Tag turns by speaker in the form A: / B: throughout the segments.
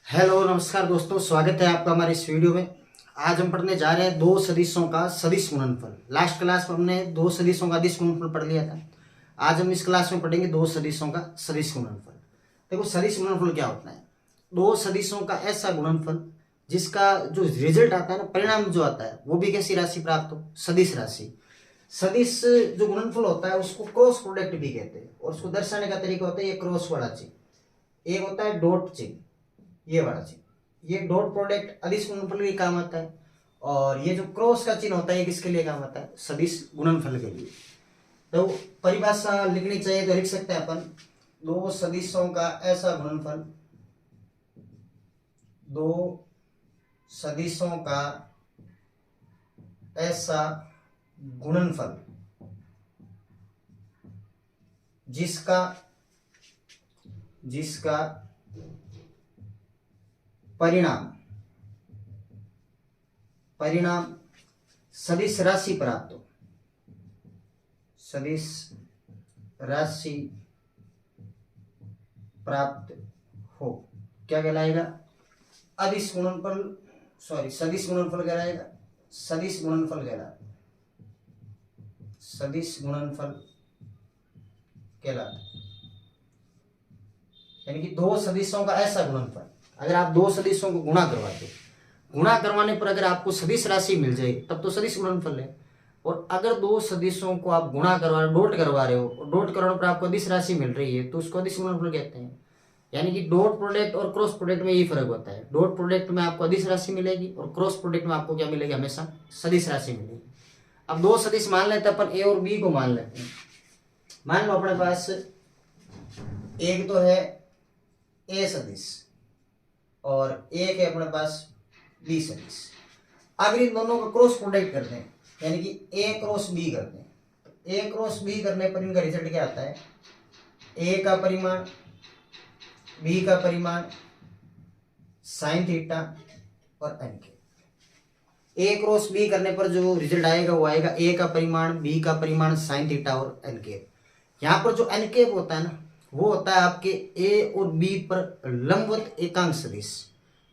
A: Hello नमस्कार दोस्तों, स्वागत है आपका हमारे इस वीडियो में। आज हम पढ़ने जा रहे हैं दो सदिशों का सदिश गुणनफल। लास्ट क्लास में हमने दो सदिशों का अदिश गुणनफल पढ़ लिया था। आज हम इस क्लास में पढ़ेंगे दो सदिशों का सदिश गुणनफल। देखो, सदिश गुणनफल क्या होता है? दो सदिशों का ऐसा गुणनफल जिसका जो रिजल्ट आता है ना, परिणाम जो आता है, वो भी कैसी राशि प्राप्त हो? सदिश राशि। सदिश जो गुणनफल होता है उसको क्रॉस प्रोडक्ट भी कहते हैं, और उसको दर्शाने का तरीका होता है ये क्रॉस वाला चिन्ह। एक होता है डॉट चिन्ह, ये वाला चिन्ह। ये डॉट प्रोडक्ट अदिश गुणनफल के काम आता है, और ये जो क्रॉस का चिन्ह होता है ये किसके लिए काम आता है? सदिश गुणनफल के लिए। तो परिभाषा लिखनी चाहिए तो लिख सकते हैं अपन, दो सदिशों का ऐसा गुणनफल, दो सदिशों का ऐसा गुणनफल जिसका जिसका परिणाम सदिश राशि प्राप्त हो। सदिश राशि प्राप्त हो क्या कहलाएगा? अदिश गुणनफल, सदिश गुणनफल कहलाएगा। सदिश गुणनफल कहलाता, सदिश गुणनफल कहलाता यानी कि दो सदिशों का ऐसा गुणनफल। अगर आप दो सदिशों को गुणा करवाते, गुणा करवाने पर अगर आपको सदिश राशि मिल जाए तब तो सदिश गुणनफल है। और अगर दो सदिशों को आप गुणा करवा डॉट करवा रहे हो और डॉट करवाने पर आपको अदिश राशि मिल रही है तो उसको अदिश गुणनफल कहते हैं। यानी कि डॉट प्रोडक्ट और क्रॉस प्रोडक्ट में ये फर्क होता है। डॉट प्रोडक्ट में आपको अदिश राशि मिलेगी और क्रॉस प्रोडक्ट में आपको क्या मिलेगी? हमेशा सदिश राशि मिलेगी। अब दो सदिश मान लेते हैं अपन, ए और बी को मान लेते हैं। मान लो अपने पास एक तो है ए सदिश और एक है अपने पास बी सदिश। अगर इन दोनों का क्रॉस प्रोडक्ट करते हैं यानी कि ए क्रॉस बी करते हैं, तो ए क्रॉस बी करने पर इनका रिजल्ट क्या आता है? ए का परिमाण बी का परिमाण साइन थीटा और एन के। ए क्रॉस बी करने पर जो रिजल्ट आएगा वो आएगा ए का परिमाण बी का परिमाण साइन थीटा और एन के। यहाँ पर जो एन के होता है ना, वो होता है आपके ए और बी पर लंबवत एकांक सदिश,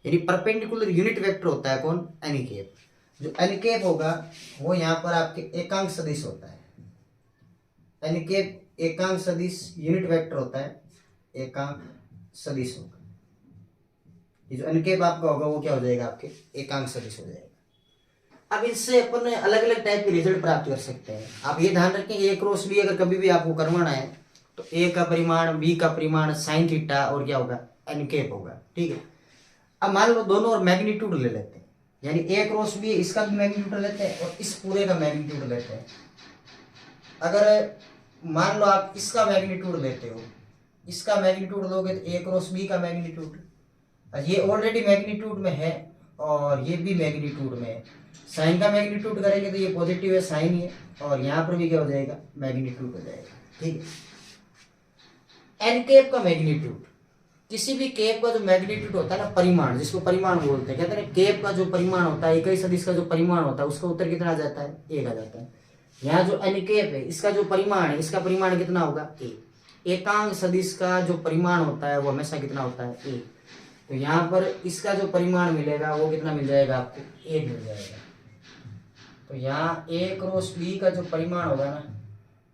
A: यानी परपेंडिकुलर यूनिट वेक्टर होता है। कौन? N cap. जो एन कैप होगा वो यहाँ पर आपके एकांक सदिश होता है। एन कैप एकांक सदिश यूनिट वेक्टर होता है, एकांक सदिश होगा। ये जो एन कैप आपका होगा वो क्या हो जाएगा? आपके एकांक सदिश हो जाएगा। अब इससे अपन अलग अलग टाइप के रिजल्ट प्राप्त कर सकते हैं। आप ये ध्यान रखें, ए क्रॉस बी अगर कभी भी आपको करवाना है तो ए का परिमाण बी का परिमाण साइन थीटा और क्या होगा? एन कैप होगा। ठीक है। अब मान लो दोनों और मैग्नीट्यूड ले लेते हैं, यानी ए क्रॉस बी इसका भी मैग्नीट्यूड लेते हैं और इस पूरे का मैग्नीट्यूड लेते हैं। अगर मान लो आप इसका मैग्नीट्यूड लेते हो, इसका मैग्नीट्यूड लोगे तो ए क्रॉस बी का मैग्नीट्यूड, ये ऑलरेडी मैग्नीट्यूड में है और ये भी मैग्नीट्यूड में है। साइन का मैग्नीट्यूड करेंगे तो ये पॉजिटिव है, साइन ही है, और यहाँ पर भी क्या हो जाएगा? मैग्नीट्यूड हो जाएगा। ठीक है। एन कैप का मैग्नीट्यूड, किसी भी कैप का जो मैग्नीट्यूड होता है ना, परिमाण, जिसको परिमाण बोलते हैं, कहते हैं कैप का जो परिमाण होता है, इकाई सदिश का जो परिमाण होता है, उसका उत्तर कितना आ जाता है? एक आ जाता है। यहाँ जो एन कैप है इसका जो परिमाण है, इसका परिमाण कितना होगा? एक। एकांक सदिश का जो परिमाण होता है वो हमेशा कितना होता है? एक। तो यहाँ पर इसका जो परिमाण मिलेगा वो कितना मिल जाएगा आपको? एक मिल जाएगा। तो यहाँ ए क्रॉस बी का जो परिमाण होगा ना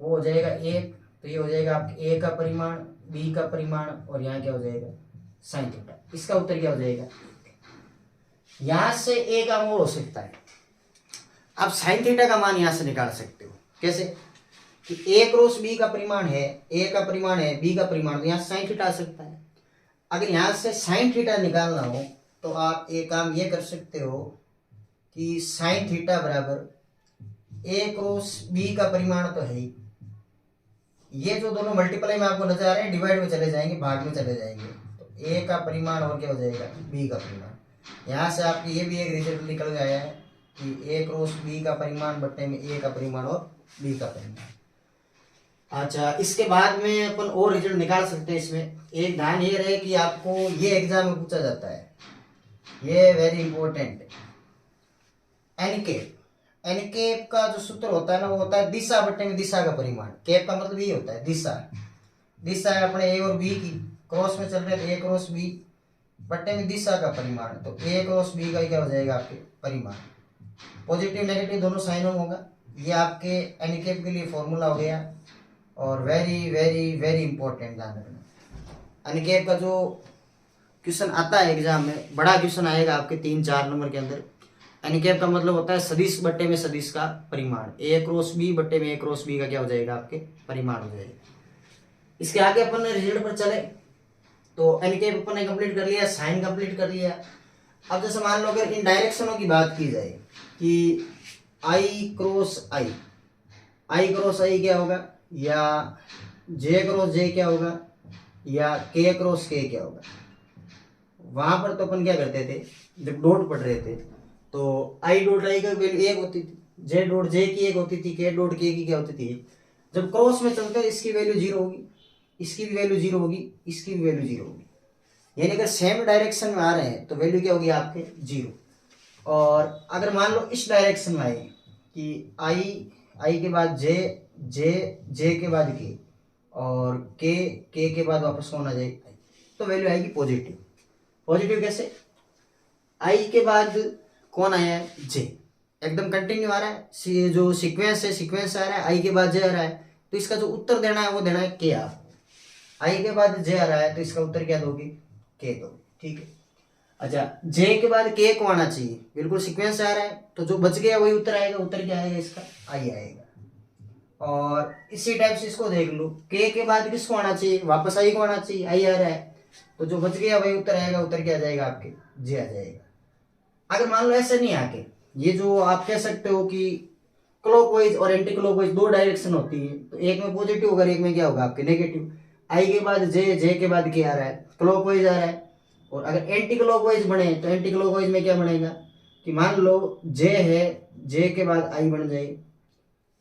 A: वो हो जाएगा एक। तो ये हो जाएगा आपके ए का परिमाण बी का परिमाण और यहाँ क्या हो जाएगा? Sine theta. इसका उत्तर क्या हो जाएगा? यहां से ए का मोल हो सकता है। आप साइन थीटा का मान यहां से निकाल सकते हो। कैसे? कि ए क्रॉस बी का परिमाण है, ए का परिमाण है बी का परिमाण, तो यहाँ साइन थीटा आ सकता है। अगर यहां से साइन थीटा निकालना हो तो आप एक काम ये कर सकते हो कि साइन थीटा बराबर ए क्रॉस बी का परिमाण तो है ही, ये जो दोनों मल्टीप्लाई में आपको नजर आ रहे हैं डिवाइड में चले जाएंगे, भाग में चले जाएंगे, तो ए का परिमाण और क्या हो जाएगा? बी का परिमाण। यहाँ से आपके ये भी एक रिजल्ट निकल गया है कि ए क्रॉस बी का परिमाण बट्टे में ए का परिमाण और बी का परिमाण। अच्छा, इसके बाद में अपन और रिजल्ट निकाल सकते हैं। इसमें एक ध्यान ये रहे कि आपको ये एग्जाम में पूछा जाता है, ये very important. N cap, N cap का जो सूत्र होता है ना वो होता है दिशा बट्टे में दिशा का परिमाण। कैप का मतलब ये होता है दिशा। दिशा है अपने ए और बी की, क्रॉस में चल रहे थे ए क्रॉस बी, बट्टे में दिशा का परिमाण, तो ए क्रॉस बी का क्या हो जाएगा आपके परिमाण। पॉजिटिव नेगेटिव दोनों साइन होगा। ये आपके एनकेप के लिए फॉर्मूला हो गया और वेरी वेरी वेरी इंपॉर्टेंट ध्यान रखना। एनकेप का जो क्वेश्चन आता है एग्जाम में, बड़ा क्वेश्चन आएगा आपके 3-4 नंबर के अंदर। एनकेप का मतलब होता है सदिश बट्टे में सदिश का परिमाण, ए क्रॉस बी बट्टे में ए क्रॉस बी का क्या हो जाएगा आपके परिमाण हो जाएगा। इसके आगे अपन रिजल्ट पर चले तो एनकेप अपन ने कंप्लीट कर लिया, साइन कंप्लीट कर लिया। अब जैसे मान लो अगर इन डायरेक्शनों की बात की जाए कि आई क्रॉस आई, आई क्रॉस आई क्या होगा, या जे क्रॉस जे क्या होगा, या के क्रॉस के क्या होगा। वहां पर तो अपन क्या करते थे, जब डॉट पढ़ रहे थे तो आई डॉट आई का वैल्यू एक होती थी, जे डॉट जे की एक होती थी, के डॉट के की क्या होती थी। जब क्रॉस में चलते हैं इसकी वैल्यू 0 होगी, इसकी भी वैल्यू 0 होगी, इसकी भी वैल्यू 0 होगी। यानी अगर सेम डायरेक्शन में आ रहे हैं तो वैल्यू क्या होगी आपके 0। और अगर मान लो इस डायरेक्शन में आए कि आई के बाद जे जे के बाद के और के बाद वापस कौन आ जाए, तो वैल्यू आएगी पॉजिटिव। पॉजिटिव कैसे, आई के बाद कौन आया है, जे, एकदम कंटिन्यू आ रहा है, जो सीक्वेंस है सीक्वेंस आ रहा है, आई के बाद जे आ रहा है, तो इसका जो उत्तर देना है वो देना है के आपको। आई के बाद जे आ रहा है तो इसका उत्तर क्या दोगे, के दोगे, ठीक है। अच्छा, जे के बाद के को आना चाहिए, बिल्कुल सीक्वेंस आ रहा है तो जो बच गया वही उत्तर आएगा, उत्तर क्या आएगा इसका, आई आएगा। और इसी टाइप से इसको देख लो, के बाद किसको आना चाहिए, वापस आई को आना चाहिए, आई आ रहा है तो जो बच गया वही उत्तर आएगा, उत्तर क्या आ जाएगा आपके, जे आ जाएगा। अगर मान लो ऐसे नहीं आके, ये जो आप कह सकते हो कि क्लॉकवाइज और एंटी क्लॉकवाइज 2 डायरेक्शन होती है, तो एक में पॉजिटिव होगा, एक में क्या होगा आपके नेगेटिव। आई के बाद जे के बाद क्या आ रहा है, क्लॉकवाइज आ रहा है। और अगर एंटी क्लॉकवाइज बने तो एंटी क्लॉकवाइज में क्या बनेगा कि मान लो जे है, जे के बाद आई बन जाए,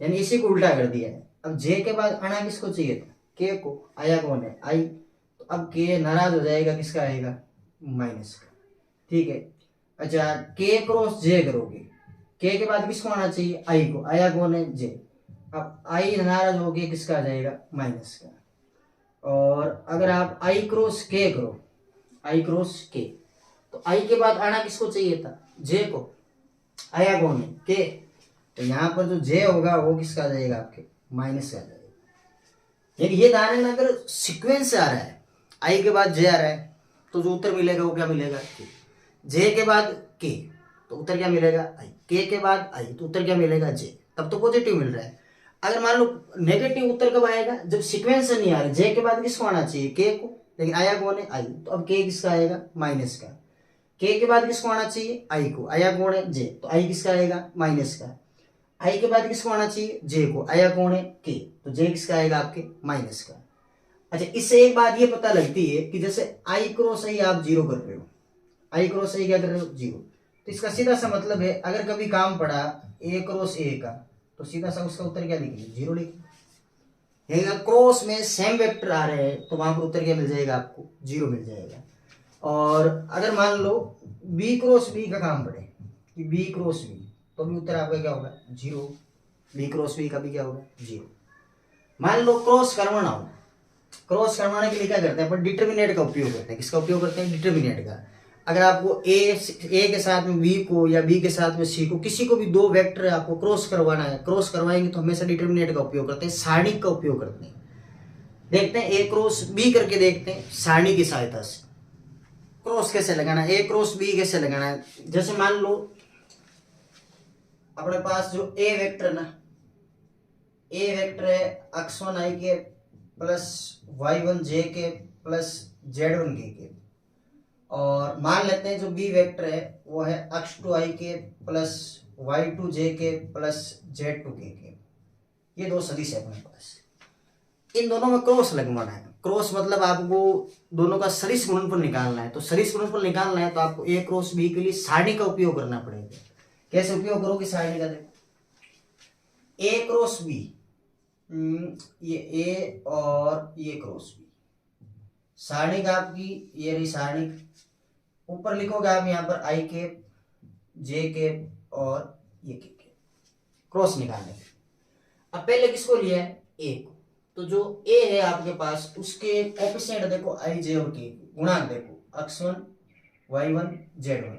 A: यानी इसी को उल्टा कर दिया है। अब जे के बाद आना किसको चाहिए था, के को, आया कौन है, आई, तो अब के नाराज हो जाएगा, किसका आएगा, माइनस का, ठीक है। अच्छा, के क्रॉस जे करोगे, के बाद किसको आना चाहिए, आई को, आया कौन है, जे, अब आई नाराज हो गया, किसका आ जाएगा, माइनस का। और अगर आप आई क्रॉस के करो, आई क्रॉस के, तो आई के बाद आना किसको चाहिए था, जे को, आया कौन है, के, तो यहाँ पर जो जे होगा वो किसका आ जाएगा आपके, माइनस का आ जाएगा। यानी ये दाने में अगर सीक्वेंस आ रहा है, आई के बाद जे आ रहा है तो जो उत्तर मिलेगा वो क्या मिलेगा, के। जे के बाद के तो उत्तर क्या मिलेगा, आई। के बाद आई तो उत्तर क्या मिलेगा, जे, तब तो पॉजिटिव मिल रहा है। अगर मान लो नेगेटिव उत्तर कब आएगा, जब सीक्वेंस नहीं आ रहा, जे के बाद किसको आना चाहिए, के को, लेकिन आया कौन है, आई, तो अब के किसका आएगा, माइनस का। के बाद किसको आना चाहिए, आई को, आया कौन है, जे, तो आई किसका आएगा, माइनस का। आई के बाद किसको आना चाहिए, जे को, आया कौन है, के, तो जे किसका आएगा आपके, माइनस का। अच्छा, इससे एक बात ये पता लगती है कि जैसे आई क्रॉस आई आप 0 कर रहे हो, आई क्रॉस आई क्या कर रहे हो, 0, तो इसका सीधा सा मतलब है अगर कभी काम पड़ा ए क्रॉस ए का, तो सीधा सा उसका उत्तर क्या लिखेंगे, 0 लिखेंगे। अगर क्रॉस में सेम वेक्टर आ रहे हैं तो वहां पर उत्तर क्या मिल जाएगा आपको, 0 मिल जाएगा। और अगर मान लो बी क्रॉस बी का काम पड़े कि बी क्रॉस बी, तो भी उत्तर आपका क्या होगा, 0। बी क्रॉस बी का भी क्या होगा, 0। मान लो क्रॉस करवाना हो, क्रॉस करवाने के लिए क्या करते हैं अपन, डिटर्मिनेट का उपयोग करते हैं। किसका उपयोग करते हैं, डिटर्मिनेट का। अगर आपको ए के साथ में बी को या बी के साथ में सी को, किसी को भी 2 वेक्टर आपको क्रॉस करवाना है, क्रॉस करवाएंगे तो हमेशा डिटर्मिनेट का उपयोग करते हैं, सारणी का उपयोग करते हैं। देखते हैं ए क्रॉस बी करके देखते हैं सारणी की सहायता से क्रॉस कैसे लगाना है, ए क्रॉस बी कैसे लगाना है। जैसे मान लो अपने पास जो ए वेक्टर ना, ए वेक्टर है x1 i के प्लस y1 j के प्लस z1 के, और मान लेते हैं जो बी वेक्टर है वो है x2 i के प्लस y2 j के प्लस z2 के। ये 2 सदिश है अपने पास, इन दोनों में क्रॉस लगवाना है। क्रॉस मतलब आपको दोनों का सदिश गुणनफल निकालना है। तो सदिश गुणनफल निकालना है तो आपको ए क्रॉस बी के लिए सारणी का उपयोग करना पड़ेगा। कैसे उपयोग करोगे सारणी का, देखो ए क्रॉस बी, ये ए और ये क्रॉस बी, सारणी का आपकी ये रही सारणी। ऊपर लिखोगे आप यहाँ पर आई के, जे के और ये के, क्रॉस निकालने। अब पहले किसको लिया है, ए को, तो जो ए है आपके पास उसके कोएफिशिएंट देखो आई जे और के, गुणांक देखो x1 y1 z1।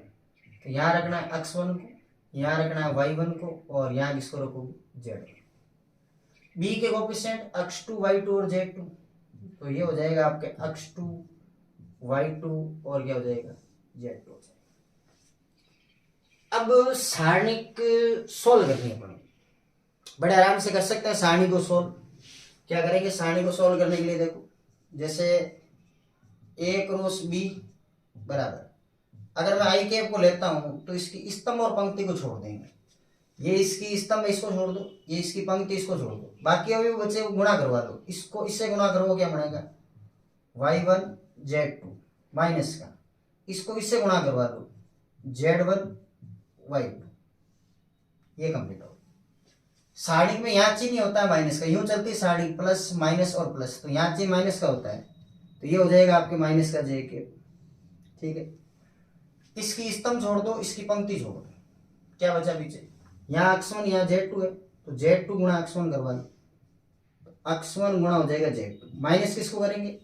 A: तो यहाँ रखना है x1 को, यहाँ रखना है y1 को, और यहाँ किसको रखोगे z1। b के कोफिशिएंट x2 y2 और z2, तो ये हो जाएगा आपके x2 y2 और क्या हो जाएगा z2 हो जाएगा। अब सारणिक सोल्व करनी है, बड़े आराम से कर सकते हैं सारणी को सोल्व। क्या करेंगे सारणी को सोल्व करने के लिए, देखो जैसे a क्रॉस b बराबर, अगर मैं आई कैप को लेता हूं तो इसकी स्तंभ और पंक्ति को छोड़ देंगे, ये इसकी स्तंभ इसको छोड़ दो, ये इसकी पंक्ति इसको छोड़ दो, बाकी अभी बच्चे को गुणा करवा दो, इसको इससे गुणा करो क्या बनेगा y1 z2 माइनस का, इसको इससे गुणा करवा दो z1 y2, ये कंप्लीट हो। सारणी में यहाँ चिन्ह होता है माइनस का, यूं चलती है सारणी प्लस माइनस और प्लस, तो यहाँ चिन्ह माइनस का होता है, तो ये हो जाएगा आपके माइनस का जे के। ठीक है, इसकी स्तंभ छोड़ दो, इसकी पंक्ति छोड़ दो, क्या बचा पीछे, यहाँ x1 यहाँ z2 है, तो z2 गुणा x1 करवा लो, तो x1 गुणा हो जाएगा z2, माइनस किसको करेंगे,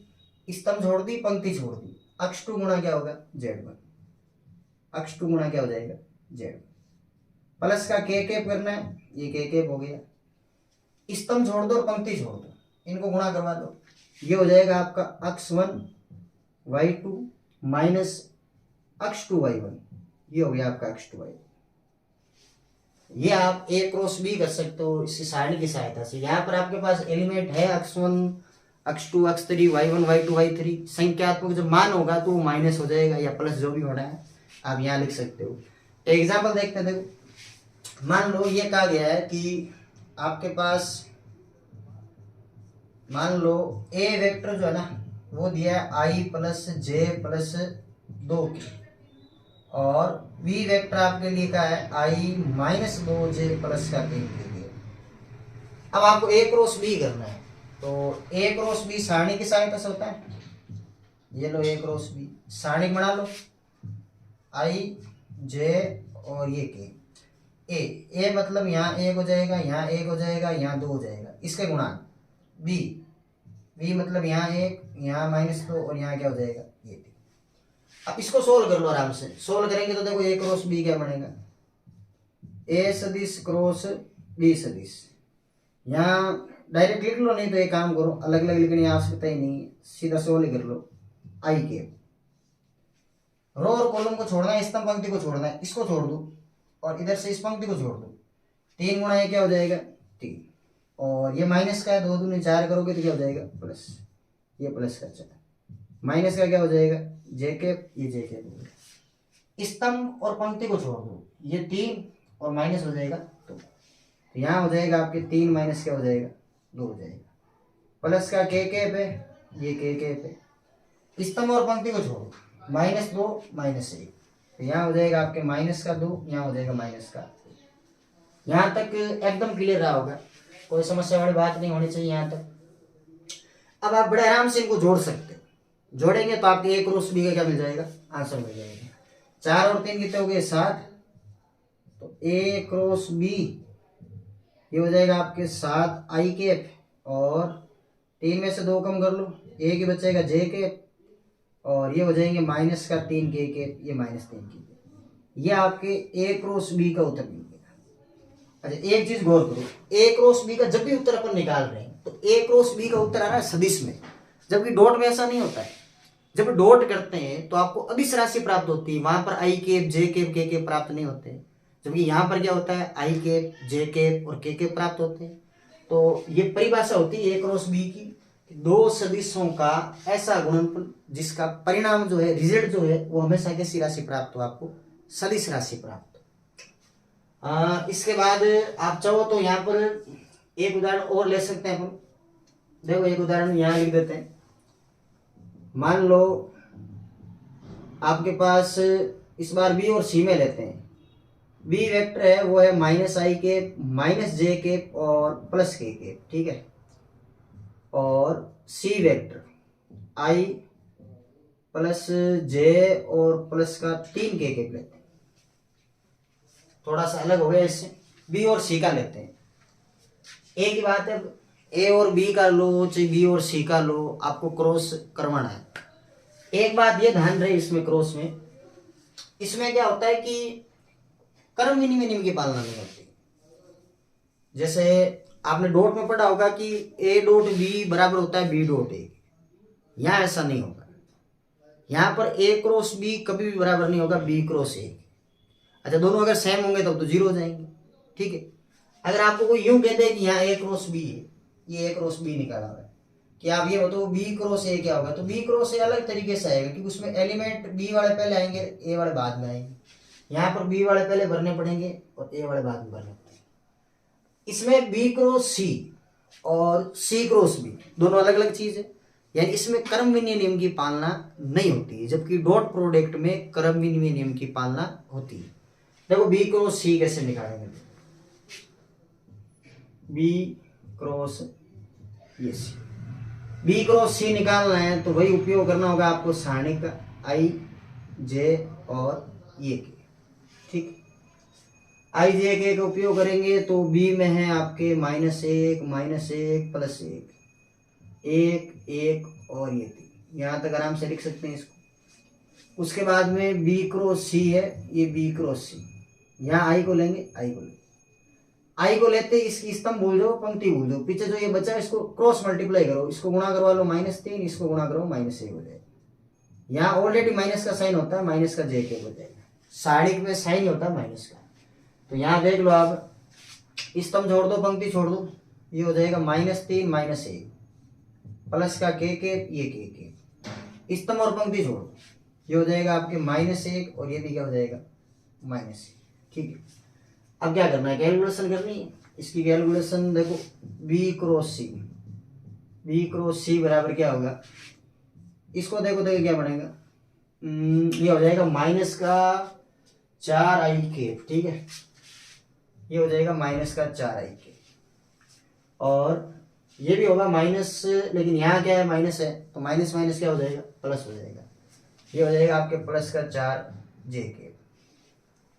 A: स्तंभ छोड़ दी पंक्ति छोड़ दी, x2 गुणा क्या होगा z1, x2 गुणा क्या हो जाएगा z1, प्लस का k कैप करना है, ये k कैप हो गया, स्तंभ छोड़ दो और पंक्ति छोड़ दो, इनको गुणा करवा दो, ये हो जाएगा आपका x1 y2 minus x2 y1, ये हो गया आपका x2 y1। ये आप a क्रॉस b कर सकते हो इसी सारणी की सहायता से। यहाँ पर आपके पास एलिमेंट है x1 x2 x3 y1 y2 y3, संख्यात्मक जब मान होगा तो वो माइनस हो जाएगा या प्लस, जो भी होना है आप यहाँ लिख सकते हो। एग्जाम्पल देखते हैं, देखो मान लो ये कहा गया है कि आपके पास मान लो a वेक्टर जो है ना वो दिया है i प्लस j प्लस 2 की, और v वेक्टर आपके लिए क्या है i माइनस 2j प्लस का के लिए। अब आपको a क्रॉस b करना है, तो a क्रॉस b सारणी की सहायता से होता है, ये लो a क्रॉस b सारणी बना लो, i j और ये के, a मतलब यहाँ 1 हो जाएगा, यहाँ 1 हो जाएगा, यहाँ 2 हो जाएगा, इसके गुणा b मतलब यहाँ 1 यहाँ -2 और यहाँ क्या हो जाएगा ये। अब इसको सोल्व कर लो आराम से, सोल्व करेंगे तो देखो a क्रॉस b क्या बनेगा, a सदिश क्रॉस b सदिश, यहाँ डायरेक्ट लिख लो, नहीं तो एक काम करो अलग अलग लिखने की आवश्यकता ही नहीं है, सीधा सोल्व कर लो। आई के रो और कॉलम को छोड़ना है, स्तंभ पंक्ति को छोड़ना है, इसको छोड़ दो और इधर से इस पंक्ति को छोड़ दो, 3 गुणा ये क्या हो जाएगा 3, और ये माइनस का है, 2 दूनी 4 करोगे तो क्या हो जाएगा प्लस, ये प्लस का चला, माइनस का क्या हो जाएगा जे कैप, ये जे कैप, स्तंभ और पंक्ति को छोड़ दो, ये 3 और माइनस हो जाएगा 2, तो यहाँ हो जाएगा आपके 3 माइनस क्या हो जाएगा 2 हो जाएगा, प्लस का के कैप है, ये के कैप है, स्तंभ और पंक्ति को छोड़ो, -2 -1, तो यहाँ हो जाएगा आपके माइनस का 2, यहाँ हो जाएगा माइनस का 2। यहाँ तक एकदम क्लियर रहा होगा, कोई समस्या वाली बात नहीं होनी चाहिए यहाँ तक। अब आप बड़े आराम से इनको जोड़ सकते हो, जोड़ेंगे तो आपके a क्रॉस b का क्या मिल जाएगा आंसर मिल जाएगा, 4 और 3 कितने हो गए 7, तो a क्रॉस b ये हो जाएगा आपके 7 आई कैप, और 3 में से 2 कम कर लो, a की बचेगा j कैप, और ये हो जाएंगे माइनस का 3 के कैप, ये -3 के, ये आपके a क्रॉस b का उत्तर मिल गया। अच्छा एक चीज गौर करो, a क्रॉस b का जब भी उत्तर अपन निकाल रहे हैं तो a क्रॉस b का उत्तर आ रहा है सदिश में, जबकि डॉट में ऐसा नहीं होता है। जब डॉट करते हैं तो आपको अदिश राशि प्राप्त होती है, वहां पर आई कैप जे कैप के कैप प्राप्त नहीं होते, जबकि यहाँ पर क्या होता है आई कैप जे कैप और के कैप प्राप्त होते हैं। तो ये परिभाषा होती है a क्रॉस b की, दो सदिशों का ऐसा गुणनफल जिसका परिणाम जो है रिजल्ट जो है वो हमेशा कैसी राशि प्राप्त हो, आपको सदिश राशि प्राप्त हो। इसके बाद आप चाहो तो यहाँ पर एक उदाहरण और ले सकते हैं अपन, देखो एक उदाहरण यहाँ लिख देते हैं। मान लो आपके पास इस बार बी और सी में लेते हैं, बी वेक्टर है वो है -i कैप -j कैप और प्लस के कैप, ठीक है, और C vector i plus j और प्लस का 3 के कैप लेते हैं, थोड़ा सा अलग हो गया इससे। बी और सी का लेते हैं, एक ही बात है, ए और बी का लो चाहे बी और सी का लो, आपको क्रॉस करवाना है। एक बात ये ध्यान रहे इसमें क्रॉस में इसमें क्या होता है कि क्रम विनिमय नियम की पालना नहीं होती। जैसे आपने डॉट में पढ़ा होगा कि ए डॉट बी बराबर होता है बी डॉट ए, यहाँ ऐसा नहीं होगा। यहाँ पर ए क्रॉस बी कभी भी बराबर नहीं होगा बी क्रॉस ए। अच्छा, दोनों अगर सेम होंगे तब तो जीरो हो जाएंगे, ठीक है। अगर आपको कोई यूं कहते हैं कि यहाँ ए क्रॉस बी है, ये ए क्रॉस बी निकाला हुआ है, कि आप ये बताओ बी क्रॉस ए क्या होगा, तो बी क्रॉस ए अलग तरीके से आएगा, क्योंकि उसमें एलिमेंट बी वाले पहले आएंगे, ए वाले बाद में आएंगे। यहाँ पर बी वाले पहले भरने पड़ेंगे और ए वाले बाद में भरने पड़ेंगे। इसमें बी क्रॉस सी और सी क्रॉस बी दोनों अलग अलग चीज है, यानी इसमें क्रम विनिमय नियम की पालना नहीं होती है, जबकि डॉट प्रोडक्ट में क्रम विनिमय नियम की पालना होती है। देखो बी क्रॉस सी कैसे निकालेंगे, बी क्रॉस ये सी, बी क्रॉस सी निकालना है तो वही उपयोग करना होगा आपको सारणी का आई जे और ये के, ठीक। आई जे के का उपयोग करेंगे तो बी में है आपके -1 प्लस 1 1 और ये 3, यहाँ तक आराम से लिख सकते हैं इसको। उसके बाद में बी क्रॉस सी है, ये बी क्रॉस सी, यहाँ आई को लेंगे, आई को लेते इसकी स्तंभ भूल जाओ, पंक्ति भूल जाओ, पीछे जो ये बचा है इसको क्रॉस मल्टीप्लाई करो, इसको गुणा करवा लो -3, इसको गुणा करो -1 हो जाएगा। यहाँ ऑलरेडी माइनस का साइन होता है, माइनस का जे के हो जाएगा, सारणिक में साइन होता है माइनस का। तो यहाँ देख लो आप, स्तंभ छोड़ दो, पंक्ति छोड़ दो, ये हो जाएगा -3 -1 प्लस का के ये के, स्तंभ और पंक्ति छोड़ दो, ये हो जाएगा आपके -1 और ये भी क्या हो जाएगा -1, ठीक है। अब क्या करना है, कैलकुलेशन करनी है। इसकी कैलकुलेशन देखो, बी क्रॉस सी बराबर क्या होगा, इसको देखो क्या बनेगा, ये हो जाएगा -4i, ठीक है, ये हो जाएगा -4i, और ये भी होगा माइनस, लेकिन यहाँ क्या है माइनस है, तो माइनस माइनस क्या हो जाएगा प्लस हो जाएगा, ये हो जाएगा आपके +4j,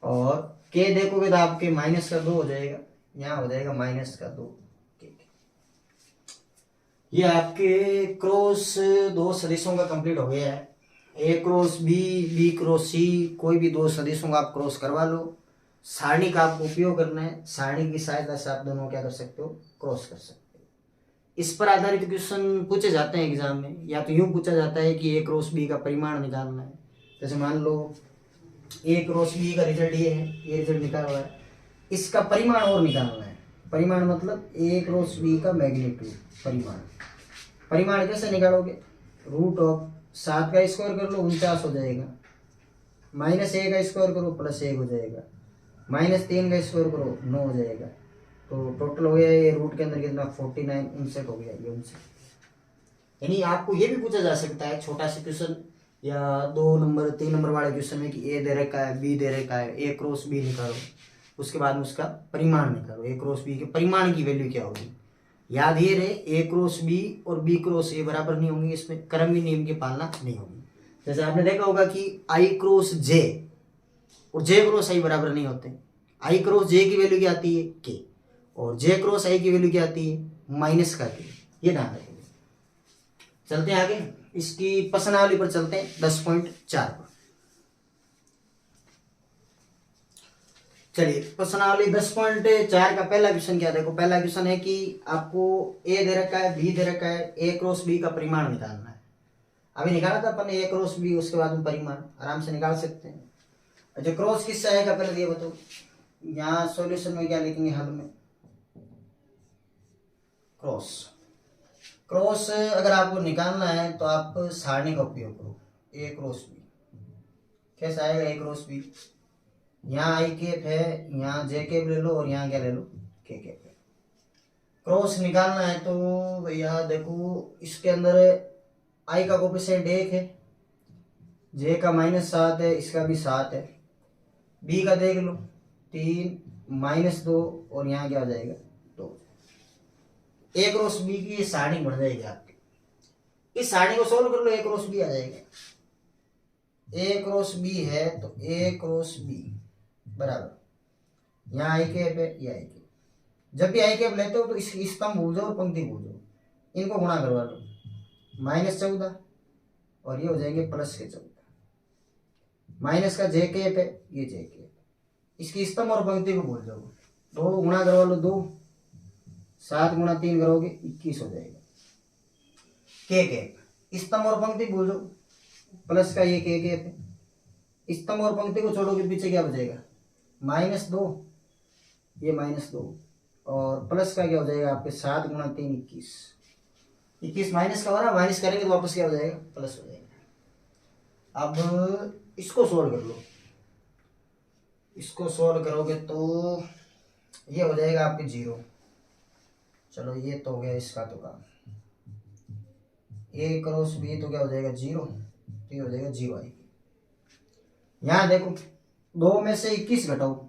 A: और के देखोगे तो आपके -2 हो जाएगा, यहाँ हो जाएगा -2 के। ये आपके क्रॉस दो सदिशों का कंप्लीट हो गया है। ए क्रॉस बी क्रॉस सी, कोई भी दो सदिशों का आप क्रॉस करवा लो। सारणी का आपको उपयोग करना है, सारणी की सहायता से आप दोनों क्या कर सकते हो, क्रॉस कर सकते हो। इस पर आधारित क्वेश्चन पूछे जाते हैं एग्जाम में, या तो यूं पूछा जाता है कि ए क्रॉस बी का परिमाण निकालना है। जैसे मान लो ए क्रॉस बी का रिजल्ट ये है, ये रिजल्ट निकाला हुआ है, इसका परिमाण और निकालना है। परिमाण मतलब ए क्रॉस बी का मैग्नीट्यूड, परिमाण कैसे निकालोगे, √7 का स्क्वायर कर लो 49 हो जाएगा, -1 का स्क्वायर करो +1 हो जाएगा, -3 का स्क्वायर करो 9 हो जाएगा, तो टोटल हो गया ये रूट के अंदर कितना 49 59 हो गया, ये 59। यानी आपको ये भी पूछा जा सकता है छोटा सा क्वेश्चन या 2 नंबर 3 नंबर वाले क्वेश्चन में कि ए दे रखा है बी दे रखा है, ए क्रॉस बी निकालो, उसके बाद में उसका परिमाण निकालो, ए क्रॉस बी के परिमाण की वैल्यू क्या होगी। याद ये रहे, ए क्रॉस बी और बी क्रॉस ए बराबर नहीं होंगे, इसमें क्रम नियम की पालना नहीं होगी। जैसे आपने देखा होगा कि आई क्रॉस जे और जे क्रॉस आई बराबर नहीं होते। आई क्रॉस जे की वैल्यू क्या आती है के, और जे क्रॉस आई की वैल्यू क्या आती है माइनस का के, ये ध्यान रखेंगे। चलते हैं आगे, इसकी प्रश्नावली पर चलते हैं 10.4 पर। चलिए प्रश्नावली 10.4 का पहला क्वेश्चन क्या, देखो पहला क्वेश्चन है कि आपको ए दे रखा है बी दे रखा है, ए क्रॉस बी का परिमाण निकालना है। अभी निकाला था अपन ए क्रॉस बी, उसके बाद में परिमाण आराम से निकाल सकते हैं। अच्छा क्रॉस किससे आएगा पहले ये बताओ, यहाँ सॉल्यूशन में क्या लिखेंगे, हल में क्रॉस अगर आपको निकालना है तो आप सारणी का उपयोग करो, ए क्रॉस बी कैसे आएगा, ए क्रॉस बी, यहाँ आई कैप है, यहाँ जे कैप ले लो और यहाँ क्या ले लो के कैप है। क्रॉस निकालना है तो भैया देखो इसके अंदर आई का कोफिशिएंट 1 है, जे का -7 है, इसका भी 7 है, बी का देख लो 3 -2 और यहाँ क्या हो जाएगा 2। ए क्रॉस बी की ये सारणी बन जाएगी आपकी। इस सारणी को सोल्व कर लो, ए क्रॉस बी आ जाएगा। ए क्रॉस बी है तो ए क्रॉस बी बराबर यहाँ आई कैप है, ये आई कैप। जब भी आई कैप लेते हो तो इस स्तंभ भूल जाओ और पंक्ति भूल जाओ, इनको गुणा करवा लो, -14 और ये हो जाएंगे +14। माइनस का जे कैप है, ये जे कैप, इसकी स्तंभ और पंक्ति को भूल जाओ, 2 गुणा करवा लो 2, 7 गुणा 3 करोगे 21 हो जाएगा। के कैप, स्तंभ और पंक्ति भूल जाओ, प्लस का ये के कैप है, स्तंभ और पंक्ति को छोड़ोगे पीछे क्या बचेगा, -2, ये -2, और प्लस का क्या हो जाएगा आपके 7 गुणा 3 21, 21 माइनस का हो रहा है, माइनस करेंगे तो वापस क्या हो जाएगा, प्लस हो जाएगा। अब इसको सोल्व कर लो, इसको सोल्व करोगे तो ये हो जाएगा आपके 0। चलो ये तो हो गया इसका तो काम, ए क्रॉस बी तो क्या हो जाएगा 0, तो ये हो जाएगा 0 आएगी। यहाँ देखो 2 में से 21 घटाओ,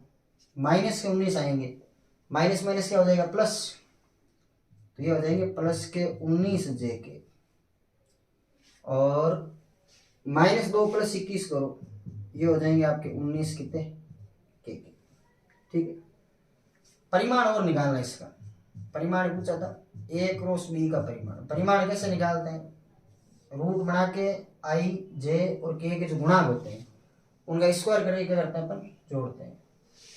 A: माइनस के 19 आएंगे, माइनस माइनस क्या हो जाएगा प्लस, तो ये हो जाएंगे प्लस के 19 जे के, और -2 + 21 करो, ये हो जाएंगे आपके 19 कितने के, ठीक है। परिमाण और निकालना इसका, परिमाण पूछा था ए क्रॉस बी का परिमाण, परिमाण कैसे निकालते हैं, रूट बना के आई जे और के जो गुणांक होते हैं उनका स्क्वायर करके क्या करते हैं अपन, जोड़ते हैं।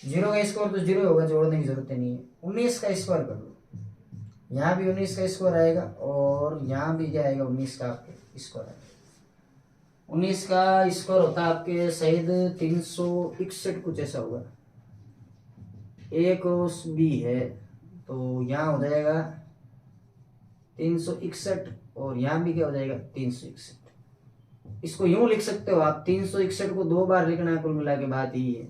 A: 0 का स्क्वायर तो 0 होगा, जोड़ने की जरूरत नहीं है। 19 का स्क्वायर कर लो, यहाँ भी 19 का स्क्वायर आएगा और यहाँ भी क्या आएगा 19 का आपके स्क्वायर आएगा। 19 का स्क्वायर होता है आपके शायद 361 कुछ ऐसा होगा, ए क्रॉस बी है तो यहाँ हो जाएगा 361 और यहाँ भी क्या हो जाएगा 361। इसको यूं लिख सकते हो आप, 361 को 2 बार लिखना है, कुल मिला के बात यही है,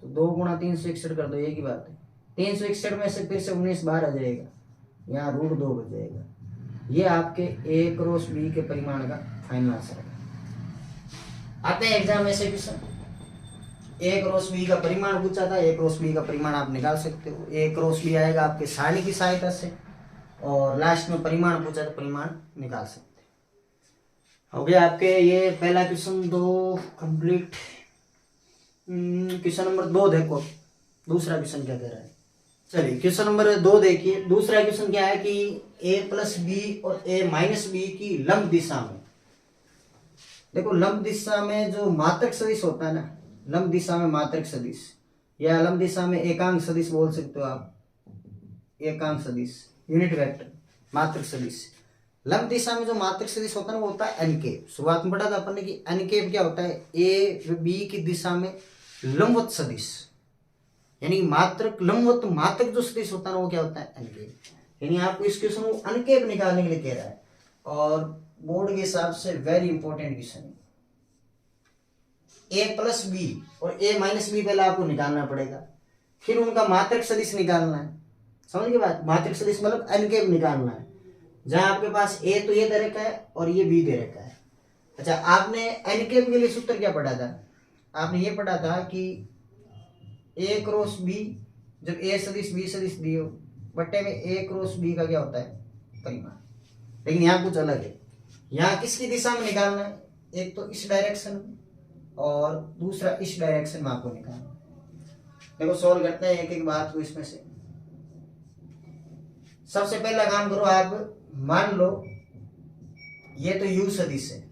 A: तो 2 गुणा 361 कर दो, एक ही बात है। 361 में से फिर से 19 बाहर आ जाएगा, यहाँ √2 बच जाएगा। ये आपके ए क्रॉस बी के परिमाण का फाइनल आंसर है। आते हैं एग्जाम में से क्वेश्चन, ए क्रॉस बी का परिमाण पूछा था, ए क्रॉस बी का परिमाण आप निकाल सकते हो। ए क्रॉस बी आएगा आपके सारणी की सहायता से, और लास्ट में परिमाण पूछा तो परिमाण निकाल सकते हो गया आपके ये पहला क्वेश्चन 2 कंप्लीट। क्वेश्चन नंबर 2 देखो, दूसरा क्वेश्चन क्या कह रहा है। चलिए क्वेश्चन नंबर 2 देखिए। दूसरा क्वेश्चन क्या है कि a + b और a - b की लंब दिशा में, देखो लंब दिशा में जो मात्रक सदिश होता है ना, लंब दिशा में मात्रक सदिश या लंब दिशा में एकांक सदिश बोल सकते हो आप, एकांक सदिश, यूनिट वेक्टर, मात्रक सदिश। लंब दिशा में जो मात्रक सदिश होता है वो होता है n। शुरुआत में पढ़ा था अपन ने कि n क्या होता है, a b की दिशा में लंबवत सदिश, यानी मात्रक लंबवत मात्रक जो सदिश होता है वो क्या होता है n। यानी आपको इस क्वेश्चन को n निकालने के लिए कह रहा है, और बोर्ड के हिसाब से वेरी इंपॉर्टेंट क्वेश्चन है। a + b और a - b पहले आपको निकालना पड़ेगा, फिर उनका मात्रक सदिश निकालना है, समझ गए बात। मात्रक सदिश मतलब n निकालना है, जहां आपके पास a तो ये दे रखा है और ये b दे रखा है। अच्छा, आपने n के लिए सूत्र क्या पढ़ा था, आपने ये पढ़ा था कि a क्रॉस b, जब a सदिश b सदिश दियो बट्टे में a क्रॉस b का क्या होता है परिमाण। लेकिन यहाँ कुछ अलग है, यहाँ किसकी दिशा में निकालना है, एक तो इस डायरेक्शन में और दूसरा इस डायरेक्शन में आपको निकालना है। देखो सॉल्व करते हैं एक एक बात को इसमें से। सबसे पहला काम करो आप, मान लो ये तो u सदिश है,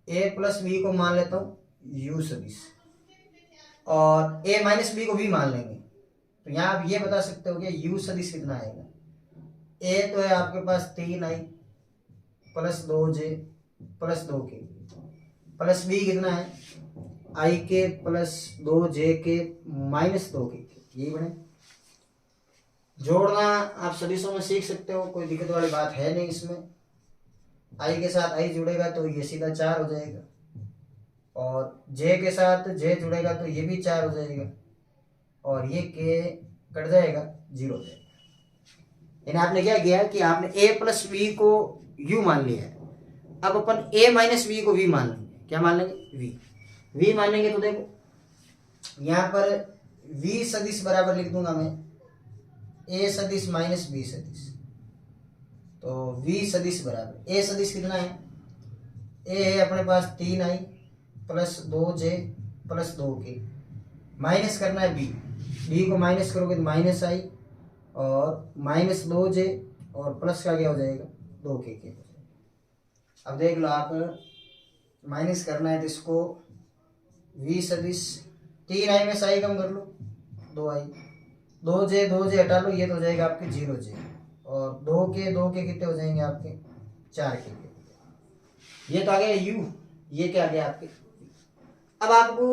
A: a + b को मान लेता हूं u सदिश, और a - b को भी मान लेंगे, तो यहाँ आप ये बता सकते हो कि u सदिश कितना आएगा। a तो है आपके पास 3i + 2j + 2k, plus b कितना है i के + 2j के - 2k, यही बने। जोड़ना आप सदिशों में सीख सकते हो, कोई दिक्कत वाली बात है नहीं इसमें। i के साथ i जुड़ेगा तो ये सीधा 4 हो जाएगा, और j के साथ j जुड़ेगा तो ये भी 4 हो जाएगा, और ये k कट जाएगा 0 हो जाएगा। यानी आपने क्या किया कि आपने a + b को u मान लिया है, अब अपन a - b को v मान लेंगे। क्या मान लेंगे, v मान लेंगे। तो देखो यहाँ पर v सदिश बराबर लिख दूंगा मैं a सदिश - b सदिश, तो v सदिश बराबर a सदिश कितना है, a है अपने पास 3i + 2j + 2k, माइनस करना है b को माइनस करोगे तो -i और -2j और प्लस का क्या हो जाएगा 2k के। अब देख लो आप, माइनस करना है तो इसको वी सदिश 3i में साई कम कर लो 2i, 2j हटा लो, ये तो हो जाएगा आपके 0j, और 2 के कितने हो जाएंगे आपके 4 के। ये तो आ गया u, ये क्या आ गया आपके। अब आपको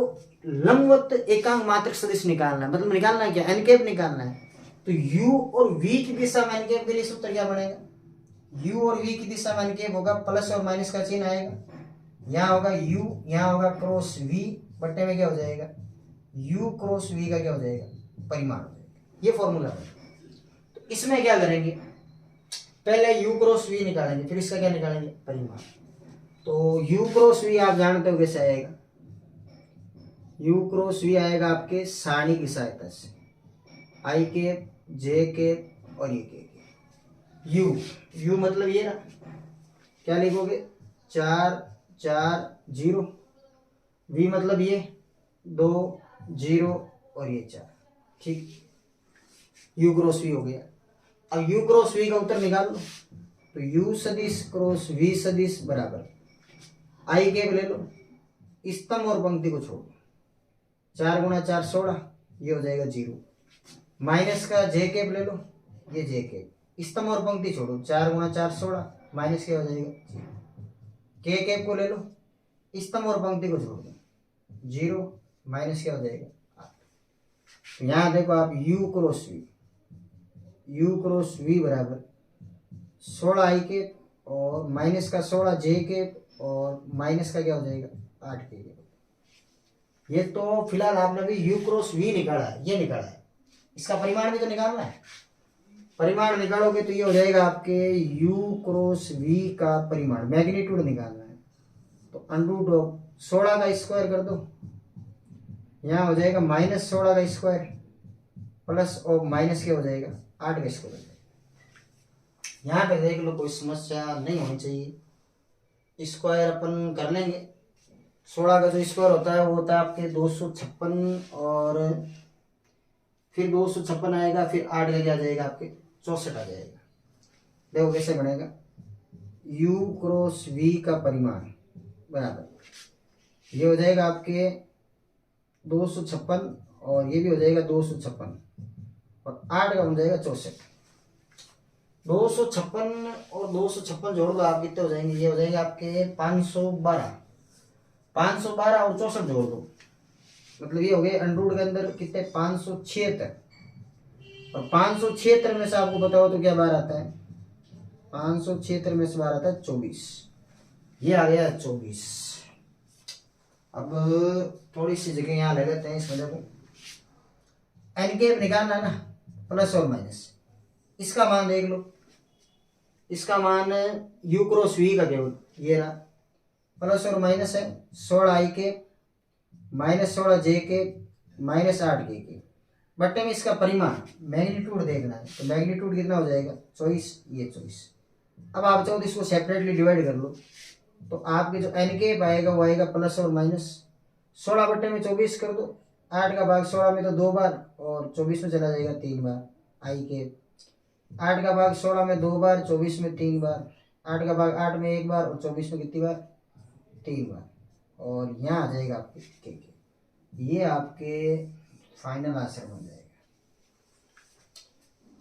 A: लंबवत एकांक मात्रक सदिश निकालना है, मतलब निकालना है क्या, एन कैप निकालना है। तो u और v की दिशा में एन कैप के लिए सूत्र क्या बनेगा, u और v की दिशा में एन कैप होगा, प्लस और माइनस का चिन्ह आएगा, यहाँ होगा u, यहाँ होगा क्रॉस v, बट्टे में क्या हो जाएगा u क्रॉस v का क्या हो जाएगा परिमाण हो जाएगा। ये फॉर्मूला है। तो इसमें क्या करेंगे, पहले u क्रॉस v निकालेंगे, फिर इसका क्या निकालेंगे परिमाण। तो u क्रॉस v आप जानते हो कैसे आएगा, u क्रॉस v आएगा आपके सारणी की सहायता से, i कैप j कैप और ये कैप। u मतलब ये ना, क्या लिखोगे 4 4 0, v मतलब ये 2 0 और ये 4, ठीक, u क्रॉस v हो गया। अब u क्रॉस v का उत्तर निकाल लो, तो u सदिश क्रॉस v सदिश बराबर i कैप ले लो, स्तंभ और पंक्ति को छोड़ दो, 4 गुणा 4 16, ये हो जाएगा 0, माइनस का j कैप ले लो, ये j कैप, स्तंभ और पंक्ति छोड़ो, 4 गुणा 4 16, माइनस क्या हो जाएगा 0, k कैप को ले लो, स्तंभ और पंक्ति को छोड़ दो, 0, माइनस क्या हो जाएगा 8। तो यहाँ देखो आप u क्रॉस v बराबर 16i कैप और माइनस का 16j कैप और माइनस का क्या हो जाएगा 8 के। ये तो फिलहाल आपने भी u क्रॉस v निकाला है, ये निकाला है, इसका परिमाण भी तो निकालना है। परिमाण निकालोगे तो ये हो जाएगा आपके u क्रॉस v का परिमाण, मैग्नीट्यूड निकालना है। तो अंडरूट ऑफ 16 का स्क्वायर कर दो, यहाँ हो जाएगा माइनस 16 का स्क्वायर प्लस और माइनस क्या हो जाएगा 8 का स्क्वायर। यहाँ पे देख लो कोई समस्या नहीं होनी चाहिए, स्क्वायर अपन कर लेंगे। 16 का जो स्क्वायर होता है वो होता है आपके 256 और फिर 256 आएगा, फिर 8 का क्या आ जाएगा आपके 64 आ जाएगा। देखो कैसे बनेगा, u क्रॉस v का परिमाण बराबर ये हो जाएगा आपके 256 और ये भी हो जाएगा 256 और 8 का हो जाएगा 64। 256 और 256 जोड़ दो आप, कितने हो जाएंगे, ये हो जाएंगे आपके 512 और 64 जोड़ दो, मतलब ये हो गए अंडरूट के अंदर कितने 576, और 576 में से आपको बताओ तो क्या बाहर आता है, 576 में से बाहर आता है 24, ये आ गया 24। अब थोड़ी सी जगह यहाँ ले लेते हैं इस वजह को, एन कैप निकालना है ना, प्लस और माइनस, इसका मान देख लो, इसका मान u क्रॉस v का केवल ये रहा, प्लस और माइनस है 16i cap minus 16j cap minus 8k cap, बट्टे में इसका परिमाण मैग्नीट्यूड देखना है। तो मैग्नीट्यूड कितना हो जाएगा 24, ये 24। अब आप चाहो तो इसको सेपरेटली डिवाइड कर लो, तो आपके जो एन कैप आएगा वो आएगा प्लस और माइनस 16 बट्टे में 24 कर दो, 8 का भाग 16 में तो 2 बार और 24 में चला जाएगा 3 बार, आई कैप 8 का भाग 16 में 2 बार, 24 में 3 बार, 8 का भाग 8 में 1 बार और 24 में कितनी बार 3 बार, और यहाँ आ जाएगा आपके के। ये आपके फाइनल आंसर बन जाएगा।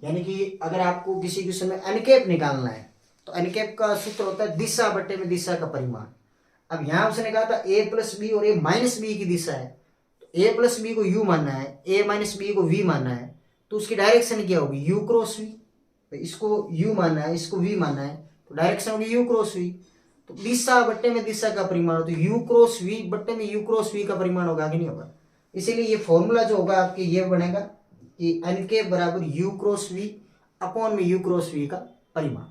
A: यानी कि अगर आपको किसी क्वेश्चन में एन कैप निकालना है तो एन कैप का सूत्र होता है दिशा बट्टे में दिशा का परिमाण। अब यहाँ उसने कहा था a प्लस बी और a माइनस बी की दिशा है, तो a प्लस बी को u मानना है, a माइनस बी को v मानना है, तो उसकी डायरेक्शन क्या होगी u क्रॉस v। तो इसको u मानना है, इसको v मानना है, तो डायरेक्शन होगी u क्रॉस v। तो दिशा बट्टे में दिशा का परिमाण, तो u क्रॉस v बट्टे में u क्रॉस v का परिमाण होगा कि नहीं होगा। इसीलिए ये फॉर्मूला जो होगा आपके ये बनेगा कि एन के बराबर u क्रॉस v अपॉन में u क्रॉस v का परिमाण।